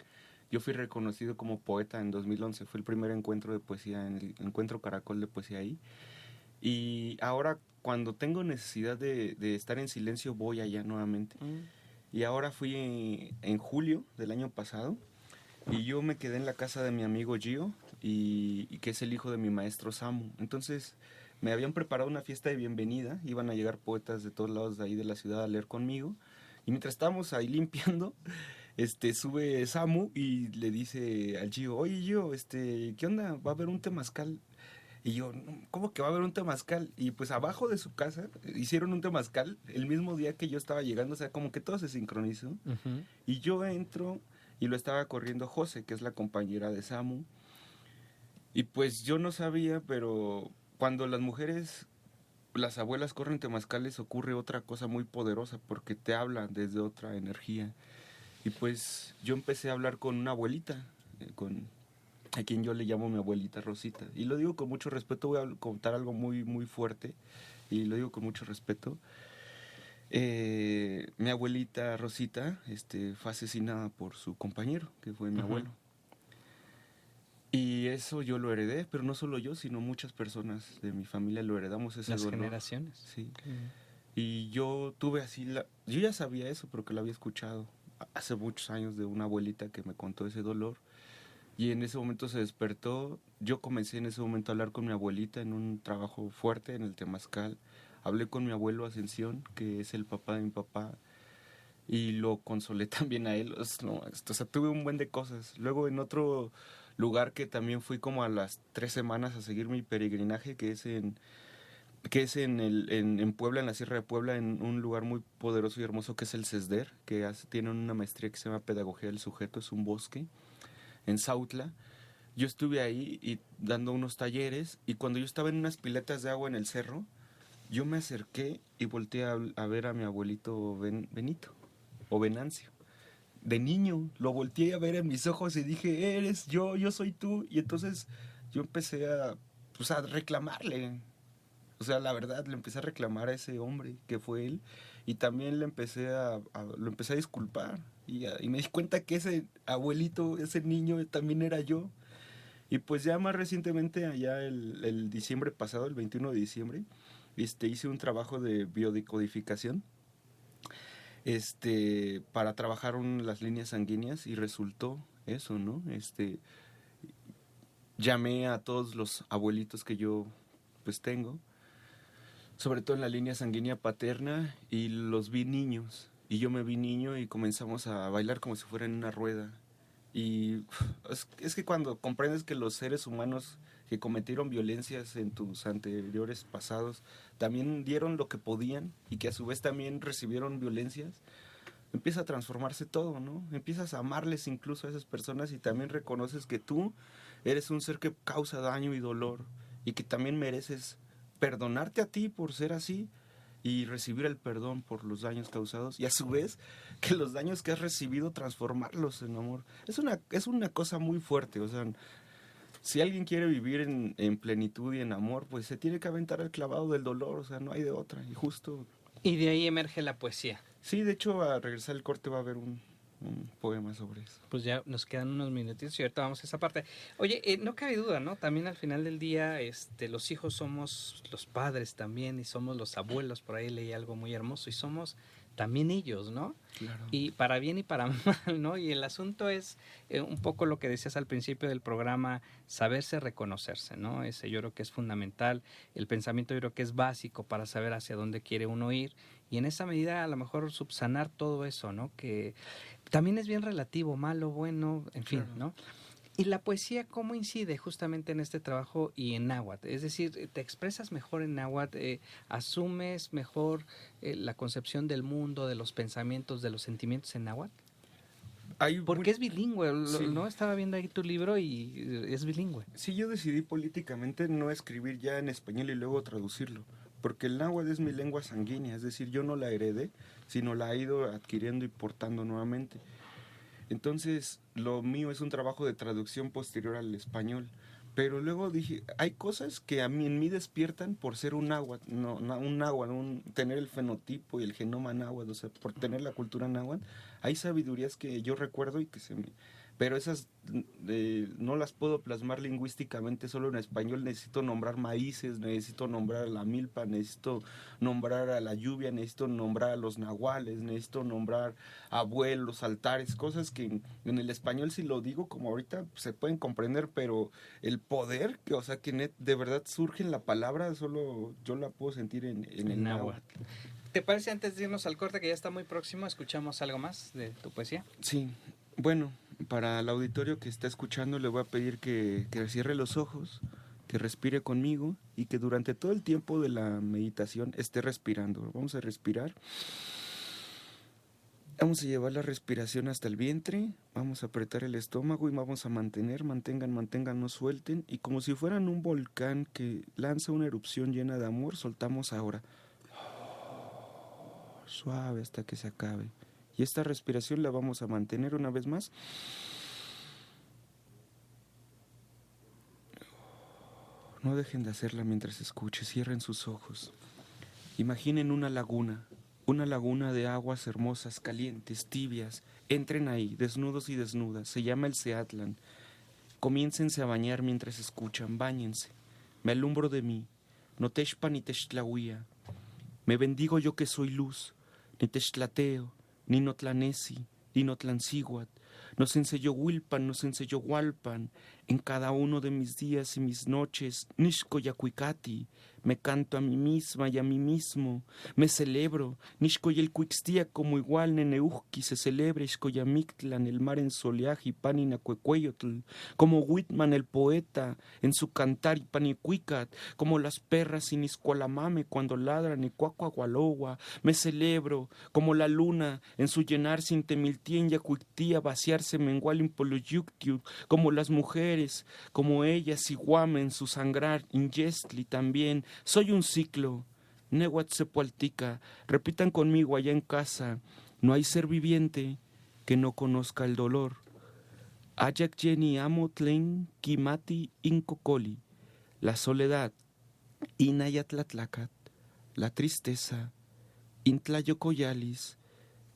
yo fui reconocido como poeta en 2011. Fue el primer encuentro de poesía, en el Encuentro Caracol de Poesía ahí. Y ahora, cuando tengo necesidad de estar en silencio, voy allá nuevamente. Y ahora fui en julio del año pasado, y yo me quedé en la casa de mi amigo Gio, y que es el hijo de mi maestro Samu. Entonces, me habían preparado una fiesta de bienvenida, iban a llegar poetas de todos lados de ahí de la ciudad a leer conmigo, y mientras estábamos ahí limpiando, sube Samu y le dice al Gio, oye Gio, ¿qué onda? ¿Va a haber un temazcal? Y yo, ¿cómo que va a haber un temazcal? Y pues abajo de su casa hicieron un temazcal el mismo día que yo estaba llegando, o sea, como que todo se sincronizó. Uh-huh. Y yo entro y lo estaba corriendo José, que es la compañera de Samu. Y pues yo no sabía, pero cuando las mujeres, las abuelas corren temazcales, ocurre otra cosa muy poderosa, porque te hablan desde otra energía. Y pues yo empecé a hablar con una abuelita, a quien yo le llamo mi abuelita Rosita. Y lo digo con mucho respeto, voy a contar algo muy, muy fuerte, y lo digo con mucho respeto. Mi abuelita Rosita fue asesinada por su compañero, que fue mi abuelo. Y eso yo lo heredé, pero no solo yo, sino muchas personas de mi familia lo heredamos, ese dolor. Las generaciones. Sí. Y yo tuve yo ya sabía eso porque lo había escuchado hace muchos años de una abuelita que me contó ese dolor. Y en ese momento se despertó. Yo comencé en ese momento a hablar con mi abuelita en un trabajo fuerte en el temazcal. Hablé con mi abuelo Ascensión, que es el papá de mi papá, y lo consolé también a él. O sea, tuve un buen de cosas. Luego en otro lugar que también fui como a las 3 semanas a seguir mi peregrinaje, que es en Puebla, en la Sierra de Puebla, en un lugar muy poderoso y hermoso que es el CESDER, que tiene una maestría que se llama Pedagogía del Sujeto, es un bosque, en Sautla. Yo estuve ahí y dando unos talleres, y cuando yo estaba en unas piletas de agua en el cerro, yo me acerqué y volteé a ver a mi abuelito Benito, o Venancio. De niño, lo volteé a ver en mis ojos y dije, eres yo soy tú. Y entonces yo empecé a reclamarle. O sea, la verdad, le empecé a reclamar a ese hombre que fue él. Y también lo empecé a disculpar. Y me di cuenta que ese abuelito, ese niño, también era yo. Y pues ya más recientemente, allá el diciembre pasado, el 21 de diciembre, hice un trabajo de biodecodificación para trabajar las líneas sanguíneas, y resultó eso, ¿no? Llamé a todos los abuelitos que yo pues tengo, sobre todo en la línea sanguínea paterna, y los vi niños, y yo me vi niño y comenzamos a bailar como si fuera en una rueda. Y es que cuando comprendes que los seres humanos que cometieron violencias en tus anteriores pasados también dieron lo que podían, y que a su vez también recibieron violencias, empieza a transformarse todo, ¿no? Empiezas a amarles incluso a esas personas, y también reconoces que tú eres un ser que causa daño y dolor, y que también mereces perdonarte a ti por ser así, y recibir el perdón por los daños causados, y a su vez que los daños que has recibido transformarlos en amor. Es una cosa muy fuerte. O sea, si alguien quiere vivir en plenitud y en amor, pues se tiene que aventar el clavado del dolor. O sea, no hay de otra. Y justo... Y de ahí emerge la poesía. Sí, de hecho, a regresar al corte va a haber un poema sobre eso. Pues ya nos quedan unos minutitos y ahorita vamos a esa parte. Oye, no cabe duda, ¿no? También al final del día, los hijos somos los padres también y somos los abuelos. Por ahí leí algo muy hermoso y somos también ellos, ¿no? Claro. Y para bien y para mal, ¿no? Y el asunto es un poco lo que decías al principio del programa, saberse reconocerse, ¿no? Ese yo creo que es fundamental. El pensamiento yo creo que es básico para saber hacia dónde quiere uno ir. Y en esa medida a lo mejor subsanar todo eso, ¿no? Que también es bien relativo, malo, bueno, en fin, Claro. ¿no? Y la poesía, ¿cómo incide justamente en este trabajo y en náhuatl? Es decir, ¿te expresas mejor en náhuatl? ¿Asumes mejor la concepción del mundo, de los pensamientos, de los sentimientos en náhuatl? Porque es bilingüe, Sí. ¿no? Estaba viendo ahí tu libro y es bilingüe. Sí, yo decidí políticamente no escribir ya en español y luego traducirlo, porque el náhuatl es mi lengua sanguínea, es decir, yo no la heredé, sino la he ido adquiriendo y portando nuevamente. Entonces, lo mío es un trabajo de traducción posterior al español. Pero luego dije, hay cosas que en mí despiertan por ser un náhuatl, tener el fenotipo y el genoma náhuatl, o sea, por tener la cultura náhuatl. Hay sabidurías que yo recuerdo y que pero esas no las puedo plasmar lingüísticamente solo en español. Necesito nombrar maíces, necesito nombrar a la milpa, necesito nombrar a la lluvia, necesito nombrar a los nahuales, necesito nombrar abuelos, altares, cosas que en el español, si lo digo como ahorita, se pueden comprender, pero el poder, o sea, que de verdad surge en la palabra, solo yo la puedo sentir en el náhuatl. ¿Te parece, antes de irnos al corte, que ya está muy próximo, escuchamos algo más de tu poesía? Sí, bueno, para el auditorio que está escuchando le voy a pedir que cierre los ojos, que respire conmigo y que durante todo el tiempo de la meditación esté respirando. Vamos a respirar. Vamos a llevar la respiración hasta el vientre, vamos a apretar el estómago y vamos a mantengan, no suelten. Y como si fueran un volcán que lanza una erupción llena de amor, soltamos ahora. Suave hasta que se acabe. Y esta respiración la vamos a mantener una vez más. No dejen de hacerla mientras escuchen, cierren sus ojos. Imaginen una laguna de aguas hermosas, calientes, tibias. Entren ahí, desnudos y desnudas. Se llama el Seatlan. Comiéncense a bañar mientras escuchan, báñense. Me alumbro de mí, no techpa ni techtlahuía. Me bendigo yo que soy luz, ni techtlateo, ni notlanesi, ni notlanciguat. Nos enseñó Huilpan, nos enseñó Hualpan, en cada uno de mis días y mis noches, Nishko Yacuicati, me canto a mí misma y a mí mismo, me celebro, Nishko Yelcuixtía como igual Neneuhki se celebra, Ixcoyamictlan, el mar en soleaje y Paninacuecueyotl, como Whitman el poeta, en su cantar y Panicuicat, como las perras sin Iscualamame cuando ladran y Cuacuagualowa, me celebro, como la luna, en su llenar sin Temiltien Yacuictía, vaciarse mengual impoloyuctiu, como las mujeres, como ellas, iguame en su sangrar, Inyestli también, soy un ciclo, Nehuatzepualtica, repitan conmigo allá en casa, no hay ser viviente que no conozca el dolor. Ayak Yeni amo tlen kimati incocoli, la soledad, Inayatlatlacat, la tristeza, Intlayocoyalis,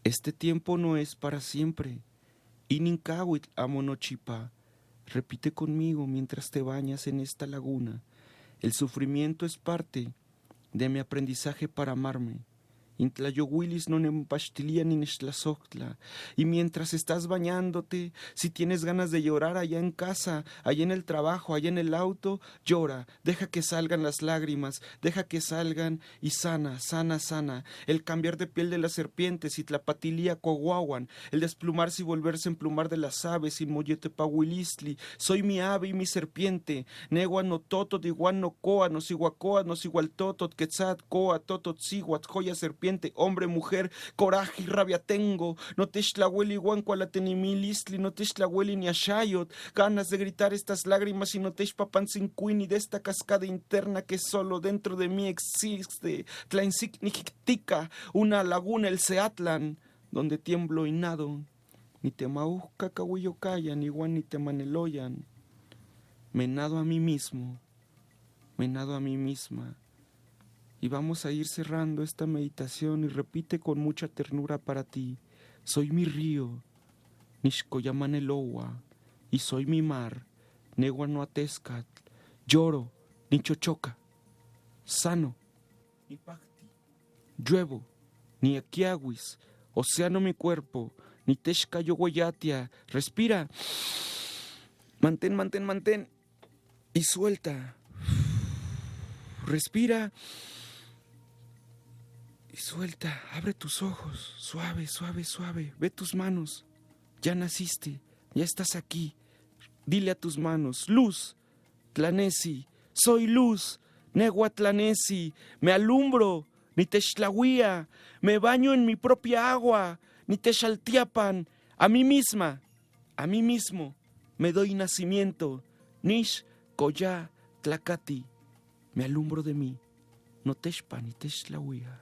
este tiempo no es para siempre. Inincahuit amo nochipa, repite conmigo mientras te bañas en esta laguna. El sufrimiento es parte de mi aprendizaje para amarme. Intlayohuilis no nempastilia ni nextlazoctla. Y mientras estás bañándote, si tienes ganas de llorar allá en casa, allá en el trabajo, allá en el auto, llora. Deja que salgan las lágrimas, deja que salgan y sana, sana, sana. El cambiar de piel de las serpientes y tlapatilia coahuahuan, el desplumarse y volverse a emplumar de las aves y molletepahuilistli. Soy mi ave y mi serpiente. Negua no totot, igual no coa, no siguacoa, no igual totot, quetzat, coa, totot, siguat, joya serpiente. Hombre, mujer, coraje y rabia tengo, no te xtlahueli guancualatenimilistli, no te xtlahueli ni ashayot, ganas de gritar estas lágrimas y no te xpapancincuini de esta cascada interna que solo dentro de mí existe, tlainsignifictica, una laguna, el Seatlan, donde tiemblo y nado, ni te mausca cahuillocayan, ni guan ni te maneloyan, me nado a mí mismo, me nado a mí misma. Y vamos a ir cerrando esta meditación y repite con mucha ternura para ti. Soy mi río, Nixcoyamanelowa, y soy mi mar, Neguanoatezcatl, lloro, ni chochoca, sano, ni pacti, lluevo, ni aquiahuis, océano mi cuerpo, ni texcayoguayatia, respira, mantén, y suelta, respira, y suelta, abre tus ojos, suave, ve tus manos, ya naciste, ya estás aquí, dile a tus manos, luz, Tlanesi, soy luz, Nehuatlanesi, me alumbro, ni Textlahuía, me baño en mi propia agua, ni Texaltiapan, a mí misma, a mí mismo, me doy nacimiento, Nish, Coyá, Tlacati, me alumbro de mí, no Texpa ni Textlahuía.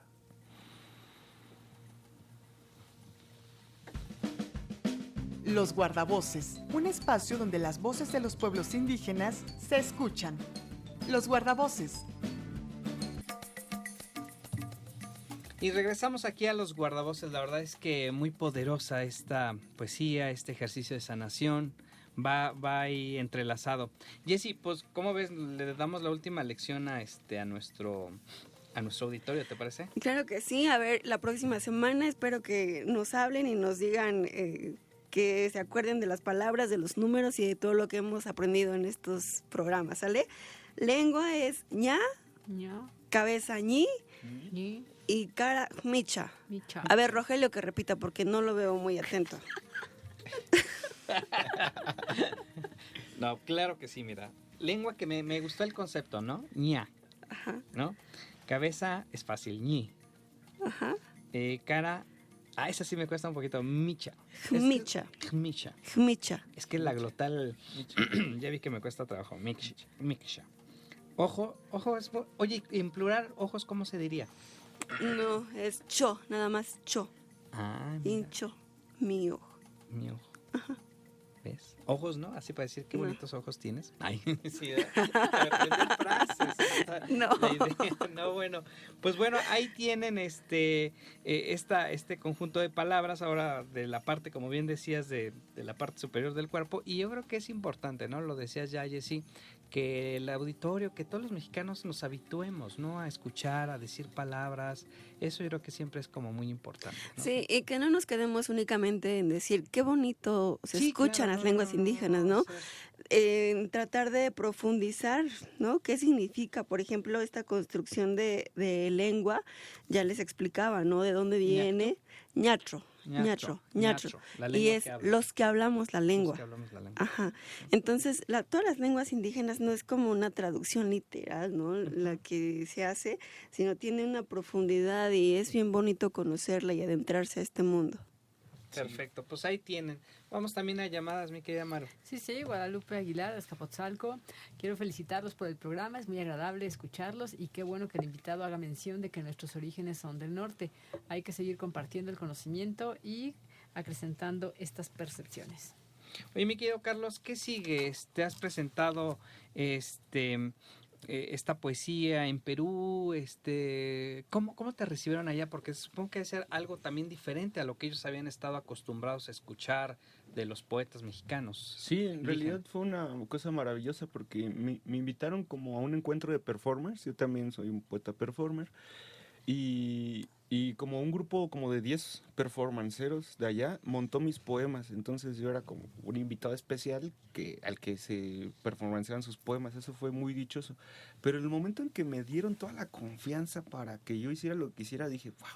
Los guardavoces, un espacio donde las voces de los pueblos indígenas se escuchan. Los guardavoces. Y regresamos aquí a los guardavoces. La verdad es que muy poderosa esta poesía, este ejercicio de sanación. Va ahí entrelazado. Jessy, pues, ¿cómo ves? Le damos la última lección a nuestro auditorio, ¿te parece? Claro que sí. A ver, la próxima semana espero que nos hablen y nos digan... que se acuerden de las palabras, de los números y de todo lo que hemos aprendido en estos programas, ¿sale? Lengua es ña, cabeza ñi y cara micha. A ver, Rogelio, que repita porque no lo veo muy atento. No, claro que sí, mira. Lengua que me gustó el concepto, ¿no? ña, ¿no? Cabeza es fácil, ñi. Ajá. Cara... esa sí me cuesta un poquito. Micha. Micha. Es que la glotal... ya vi que me cuesta trabajo. Micha. Ojo es... Oye, en plural, ojos, ¿cómo se diría? No, es cho, nada más cho. Incho, mi ojo. Mi ojo. Ajá. ¿Ves? Ojos, ¿no? Así para decir qué bonitos ojos tienes. Ay, sí, aprender frases. No. No, bueno. Pues bueno, ahí tienen este conjunto de palabras ahora de la parte, como bien decías, de la parte superior del cuerpo. Y yo creo que es importante, ¿no? Lo decías ya, Jessy, que el auditorio, que todos los mexicanos nos habituemos, ¿no? A escuchar, a decir palabras. Eso yo creo que siempre es como muy importante, ¿no? Sí, y que no nos quedemos únicamente en decir qué bonito se escuchan las lenguas indígenas, ¿no? En tratar de profundizar, ¿no? ¿Qué significa, por ejemplo, esta construcción de lengua? Ya les explicaba, ¿no? De dónde viene ñatro. Y es los que hablamos la lengua. Ajá. Entonces, todas las lenguas indígenas no es como una traducción literal, ¿no? La que se hace, sino tiene una profundidad y es bien bonito conocerla y adentrarse a este mundo. Perfecto, pues ahí tienen. Vamos también a llamadas, mi querida Maru. Sí, Guadalupe Aguilar, de Azcapotzalco. Quiero felicitarlos por el programa, es muy agradable escucharlos y qué bueno que el invitado haga mención de que nuestros orígenes son del norte. Hay que seguir compartiendo el conocimiento y acrecentando estas percepciones. Oye, mi querido Carlos, ¿qué sigue? Te has presentado esta poesía en Perú, ¿cómo te recibieron allá? Porque supongo que debe ser algo también diferente a lo que ellos habían estado acostumbrados a escuchar de los poetas mexicanos. Sí, en realidad fue una cosa maravillosa porque me invitaron como a un encuentro de performers. Yo también soy un poeta performer y como un grupo como de 10 performanceros de allá montó mis poemas. Entonces yo era como un invitado especial al que se performanceaban sus poemas. Eso fue muy dichoso. Pero en el momento en que me dieron toda la confianza para que yo hiciera lo que hiciera, dije, wow.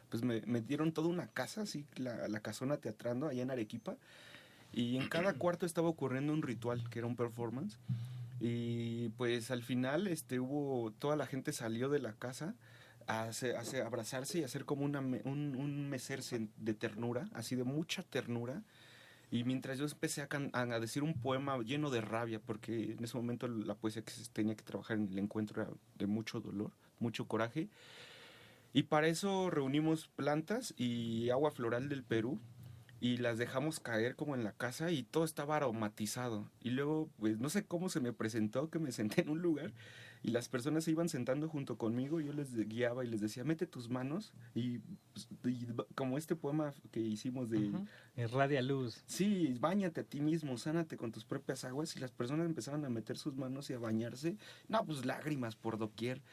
Pues me dieron toda una casa, así la casona teatrando allá en Arequipa. Y en cada cuarto estaba ocurriendo un ritual, que era un performance. Y pues al final toda la gente salió de la casa a abrazarse y hacer como un mecerse de ternura, así de mucha ternura. Y mientras yo empecé a decir un poema lleno de rabia, porque en ese momento la poesía que se tenía que trabajar en el encuentro era de mucho dolor, mucho coraje. Y para eso reunimos plantas y agua floral del Perú y las dejamos caer como en la casa y todo estaba aromatizado. Y luego, pues no sé cómo se me presentó que me senté en un lugar y las personas se iban sentando junto conmigo, yo les guiaba y les decía, mete tus manos, y como este poema que hicimos de... Irradia luz. Sí, báñate a ti mismo, sánate con tus propias aguas, y las personas empezaron a meter sus manos y a bañarse, no, pues lágrimas por doquier.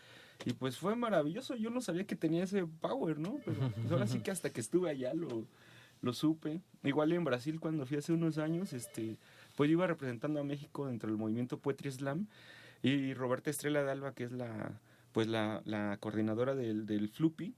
Y pues fue maravilloso, yo no sabía que tenía ese power, ¿no? Pero pues ahora sí que hasta que estuve allá lo supe. Igual en Brasil, cuando fui hace unos años, pues yo iba representando a México dentro del movimiento Poetry Slam, y Roberta Estrella de Alba, que es la coordinadora del Flupi,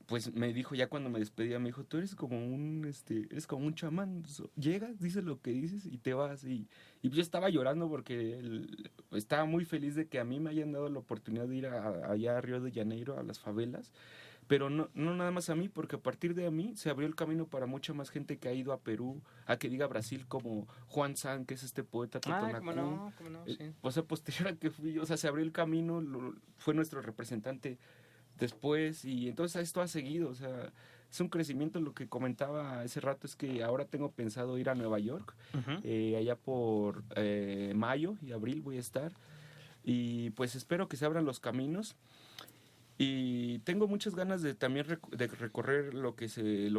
pues me dijo, ya cuando me despedía, me dijo, tú eres como eres como un chamán, llegas, dices lo que dices y te vas. Y yo estaba llorando porque estaba muy feliz de que a mí me hayan dado la oportunidad de ir allá a Río de Janeiro, a las favelas, pero no nada más a mí, porque a partir de mí se abrió el camino para mucha más gente que ha ido a Perú, a que diga Brasil, como Juan San, que es este poeta totonacú. Cómo no, sí. O sea, posterior a que fui, o sea, se abrió el camino, fue nuestro representante después, y entonces esto ha seguido, o sea, es un crecimiento. Lo que comentaba hace rato es que ahora tengo pensado ir a Nueva York, allá por mayo y abril voy a estar, y pues espero que se abran los caminos, y tengo muchas ganas de también de recorrer lo que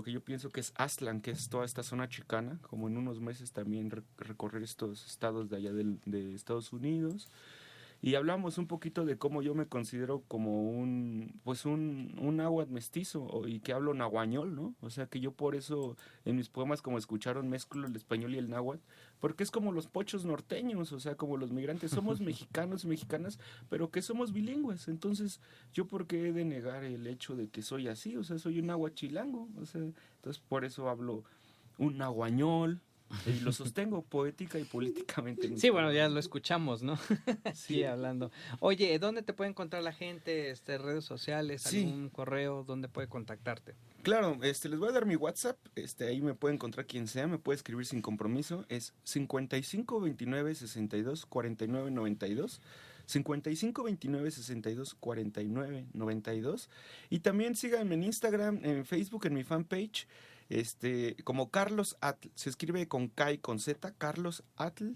yo pienso que es Aztlán, que es toda esta zona chicana, como en unos meses también recorrer estos estados de allá de Estados Unidos. Y hablamos un poquito de cómo yo me considero como un náhuatl mestizo, y que hablo nahuañol, ¿no? O sea, que yo por eso en mis poemas, como escucharon, mezclo el español y el náhuatl, porque es como los pochos norteños, o sea, como los migrantes. Somos mexicanos y mexicanas, pero que somos bilingües. Entonces, ¿yo por qué he de negar el hecho de que soy así? O sea, soy un náhuatl chilango. O sea, entonces por eso hablo un nahuañol. Y lo sostengo poética y políticamente. Sí, bueno, ya lo escuchamos, ¿no? Sí, hablando. Oye, ¿dónde te puede encontrar la gente? ¿Redes sociales? ¿Algún correo? ¿Dónde puede contactarte? Claro, les voy a dar mi WhatsApp. Ahí me puede encontrar quien sea, me puede escribir sin compromiso. Es 55 29 62 49 92. 55 29 62 49 92. Y también síganme en Instagram, en Facebook, en mi fanpage, como Carlos Atl. Se escribe con K y con Z, Carlos Atl.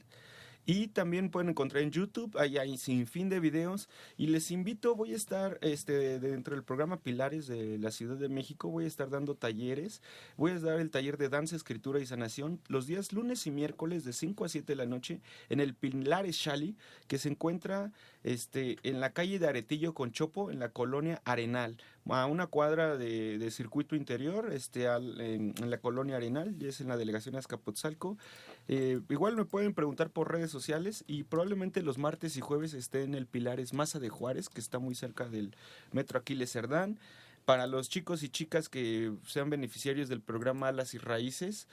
Y también pueden encontrar en YouTube, ahí hay sin fin de videos. Y les invito, voy a estar dentro del programa Pilares de la Ciudad de México, voy a estar dando talleres. Voy a dar el taller de danza, escritura y sanación los días lunes y miércoles de 5 a 7 de la noche en el Pilares Xali, que se encuentra en la calle de Aretillo con Chopo, en la colonia Arenal, a una cuadra de circuito interior, en la colonia Arenal, y es en la delegación Azcapotzalco. Igual me pueden preguntar por redes sociales, y probablemente los martes y jueves esté en el Pilares Maza de Juárez, que está muy cerca del Metro Aquiles Cerdán. Para los chicos y chicas que sean beneficiarios del programa Alas y Raíces,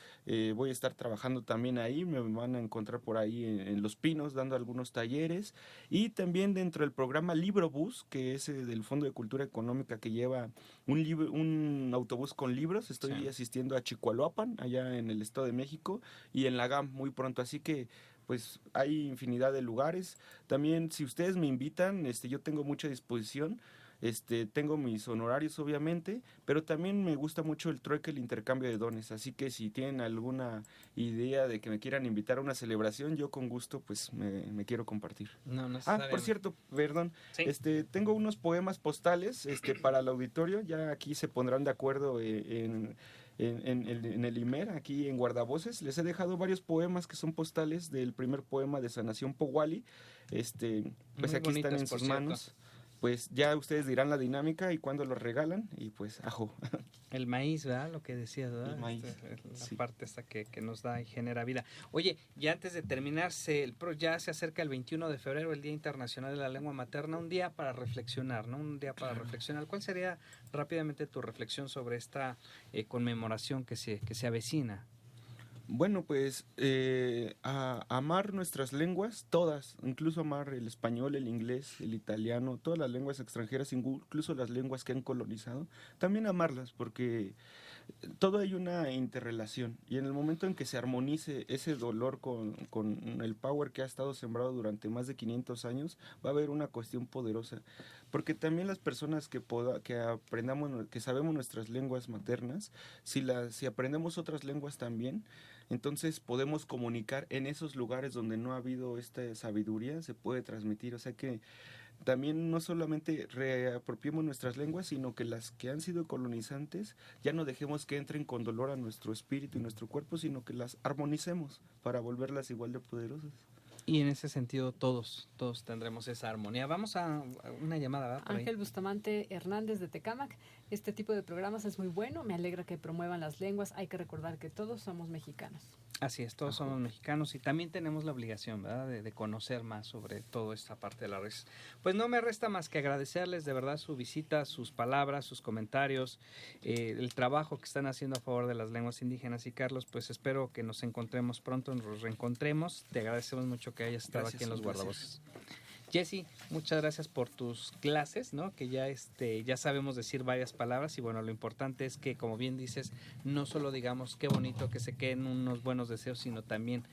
voy a estar trabajando también ahí. Me van a encontrar por ahí en Los Pinos dando algunos talleres. Y también dentro del programa Librobús, que es del Fondo de Cultura Económica, que lleva un autobús con libros. Estoy asistiendo a Chicoaloapan, allá en el Estado de México, y en la GAM muy pronto. Así que pues hay infinidad de lugares. También, si ustedes me invitan, yo tengo mucha disposición. Tengo mis honorarios, obviamente, pero también me gusta mucho el trueque, el intercambio de dones. Así que si tienen alguna idea de que me quieran invitar a una celebración, yo con gusto pues me quiero compartir. No por cierto, perdón, ¿sí? Tengo unos poemas postales para el auditorio. Ya aquí se pondrán de acuerdo en el IMER, aquí en Guardavoces. Les he dejado varios poemas que son postales del primer poema de Sanación Powali. Pues muy aquí están en sus manos. Pues ya ustedes dirán la dinámica y cuándo los regalan, y pues ajo. El maíz, ¿verdad? Lo que decías, ¿verdad? El maíz. La parte esta que nos da y genera vida. Oye, ya antes de terminarse, ya se acerca el 21 de febrero, el Día Internacional de la Lengua Materna, un día para reflexionar, ¿no? Un día para reflexionar. ¿Cuál sería rápidamente tu reflexión sobre esta conmemoración que se avecina? Bueno, pues amar nuestras lenguas, todas, incluso amar el español, el inglés, el italiano, todas las lenguas extranjeras, incluso las lenguas que han colonizado, también amarlas, porque todo hay una interrelación, y en el momento en que se armonice ese dolor con el power que ha estado sembrado durante más de 500 años, va a haber una cuestión poderosa. porque también las personas que aprendamos, que sabemos nuestras lenguas maternas, si aprendemos otras lenguas también, entonces podemos comunicar en esos lugares donde no ha habido esta sabiduría, se puede transmitir, o sea que también no solamente reapropiemos nuestras lenguas, sino que las que han sido colonizantes ya no dejemos que entren con dolor a nuestro espíritu y nuestro cuerpo, sino que las armonicemos para volverlas igual de poderosas. Y en ese sentido todos tendremos esa armonía. Vamos a una llamada, ¿verdad? Ángel Bustamante Hernández de Tecámac. Este tipo de programas es muy bueno, me alegra que promuevan las lenguas. Hay que recordar que todos somos mexicanos. Así es, todos somos mexicanos y también tenemos la obligación, ¿verdad?, de conocer más sobre toda esta parte de la raíz. Pues no me resta más que agradecerles de verdad su visita, sus palabras, sus comentarios, el trabajo que están haciendo a favor de las lenguas indígenas. Y Carlos, pues espero que nos encontremos pronto, nos reencontremos. Te agradecemos mucho que hayas estado aquí en Los Guardavoces. Jessy, muchas gracias por tus clases, ¿no? Que ya sabemos decir varias palabras y bueno, lo importante es que, como bien dices, no solo digamos qué bonito que se queden unos buenos deseos, sino también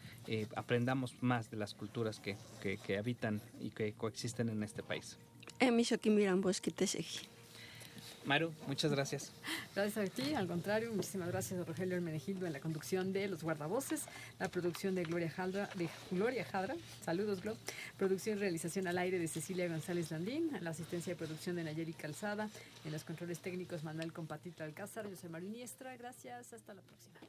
aprendamos más de las culturas que habitan y que coexisten en este país. Maru, muchas gracias. Gracias a ti, al contrario, muchísimas gracias a Rogelio Hermenegildo en la conducción de Los Guardavoces, la producción de Gloria Jadra, saludos Glo, producción y realización al aire de Cecilia González Landín, la asistencia de producción de Nayeri Calzada, en los controles técnicos Manuel Compatito Alcázar, yo soy Maru Iniestra, gracias, hasta la próxima.